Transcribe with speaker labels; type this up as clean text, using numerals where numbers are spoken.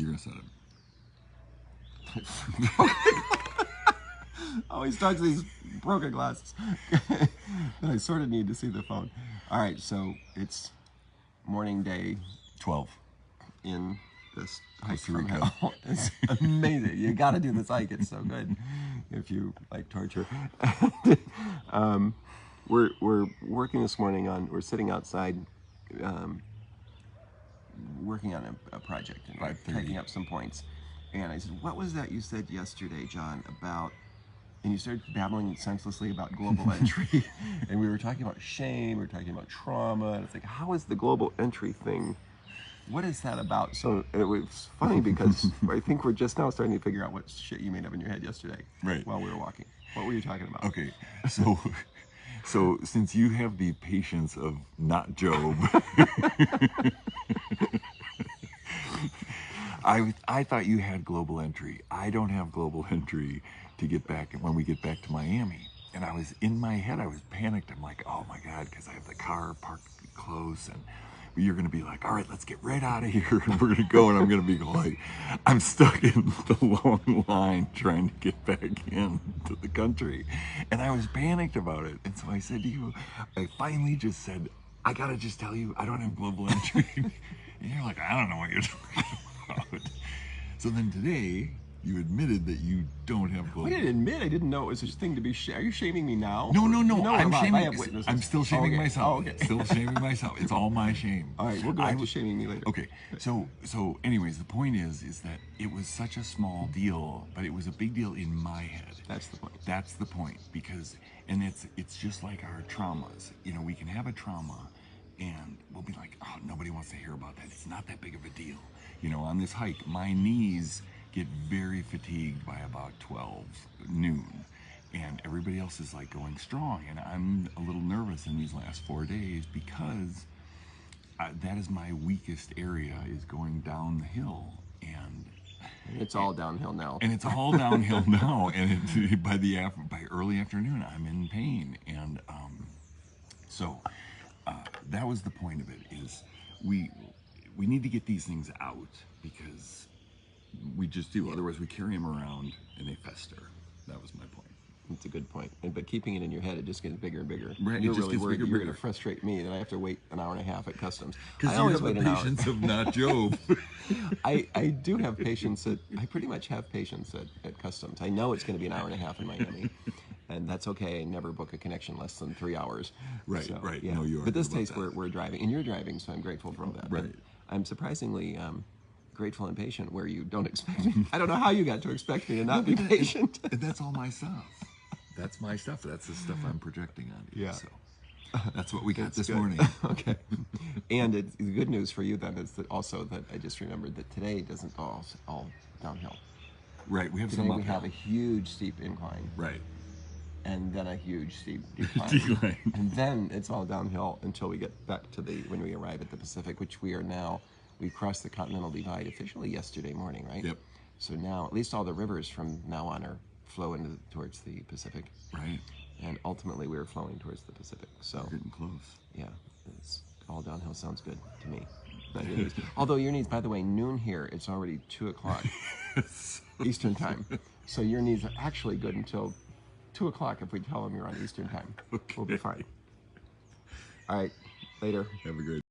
Speaker 1: You're gonna set
Speaker 2: it. Oh, he starts these broken glasses. But I sort of need to see the phone. All right, so it's morning day
Speaker 1: 12
Speaker 2: in this hike
Speaker 1: Costa
Speaker 2: from
Speaker 1: Rica.
Speaker 2: hell. It's amazing. You got to do this hike. It's so good if you like torture. We're working this morning on. We're sitting outside, working on a project and
Speaker 1: 5:30.
Speaker 2: typing up some points. And I said, "What was that you said yesterday, John, about?" And you started babbling senselessly about global entry. And we were talking about shame, we were talking about trauma. And it's like, how is the global entry thing? What is that about? So it was funny because I think we're just now starting to figure out what shit you made up in your head yesterday while we were walking. What were you talking about?
Speaker 1: Okay, so since you have the patience of not Job, I thought you had global entry. I don't have global entry to get back when we get back to Miami. And I was in my head, I was panicked. I'm like, oh my God, because I have the car parked close and you're going to be like, all right, let's get right out of here. And we're going to go. And I'm going to be like, I'm stuck in the long line trying to get back into the country. And I was panicked about it. And so I said to you, I finally just said, I got to just tell you, I don't have global entry. And you're like, I don't know what you're talking about. So then today, you admitted that you don't have global.
Speaker 2: I didn't admit. I didn't know it was such a thing to be. Are you shaming me now?
Speaker 1: No.
Speaker 2: I'm
Speaker 1: shaming.
Speaker 2: I have witnesses.
Speaker 1: I'm still shaming myself.
Speaker 2: Oh, okay.
Speaker 1: Still shaming myself. It's all my shame.
Speaker 2: All right, we'll go back to shaming me later.
Speaker 1: Okay. So anyways, the point is that it was such a small deal, but it was a big deal in my head.
Speaker 2: That's the point.
Speaker 1: That's the point, because it's just like our traumas. You know, we can have a trauma and we'll be like, oh, nobody wants to hear about that. It's not that big of a deal. You know, on this hike, my knees get very fatigued by about 12 noon, and everybody else is like going strong, and I'm a little nervous in these last 4 days because that is my weakest area, is going down the hill, and
Speaker 2: it's all downhill now.
Speaker 1: And it's all downhill now, and by early afternoon I'm in pain, and so that was the point of it. Is we need to get these things out, because we just do. Otherwise, we carry them around and they fester. That was my point.
Speaker 2: It's a good point. But keeping it in your head, it just gets bigger and bigger.
Speaker 1: Right.
Speaker 2: You're
Speaker 1: it just
Speaker 2: really
Speaker 1: gets
Speaker 2: worried
Speaker 1: bigger,
Speaker 2: you're going to frustrate me, and I have to wait an hour and a half at customs.
Speaker 1: Because you have the patience of not Job.
Speaker 2: I do have patience I pretty much have patience at customs. I know it's going to be an hour and a half in Miami. And that's okay. I never book a connection less than 3 hours.
Speaker 1: Right,
Speaker 2: so,
Speaker 1: right.
Speaker 2: Yeah.
Speaker 1: No, you are.
Speaker 2: But this case, we're driving, and you're driving, so I'm grateful for that.
Speaker 1: Right.
Speaker 2: And I'm surprisingly grateful and patient where you don't expect me. I don't know how you got to expect me to not be patient.
Speaker 1: That's all my stuff. That's my stuff. That's the stuff I'm projecting on you.
Speaker 2: Yeah.
Speaker 1: So that's what we got this
Speaker 2: good.
Speaker 1: morning.
Speaker 2: Okay. And the good news for you then is that also that I just remembered that today doesn't go all downhill.
Speaker 1: Right. We have
Speaker 2: Today
Speaker 1: some
Speaker 2: we
Speaker 1: uphill.
Speaker 2: have a huge steep incline.
Speaker 1: Right.
Speaker 2: And then a huge steep decline.
Speaker 1: Decline.
Speaker 2: And then it's all downhill until we get back to when we arrive at the Pacific, which we are now. We crossed the Continental Divide officially yesterday morning, right?
Speaker 1: Yep.
Speaker 2: So now, at least all the rivers from now on are flowing towards the Pacific.
Speaker 1: Right.
Speaker 2: And ultimately, we are flowing towards the Pacific. So
Speaker 1: We're getting close.
Speaker 2: Yeah, it's all downhill. Sounds good to me. Although your needs, by the way, noon here. It's already 2 o'clock Eastern time. So your needs are actually good until 2 o'clock if we tell them you're on Eastern time.
Speaker 1: Okay.
Speaker 2: We'll be fine. All right, later.
Speaker 1: Have a great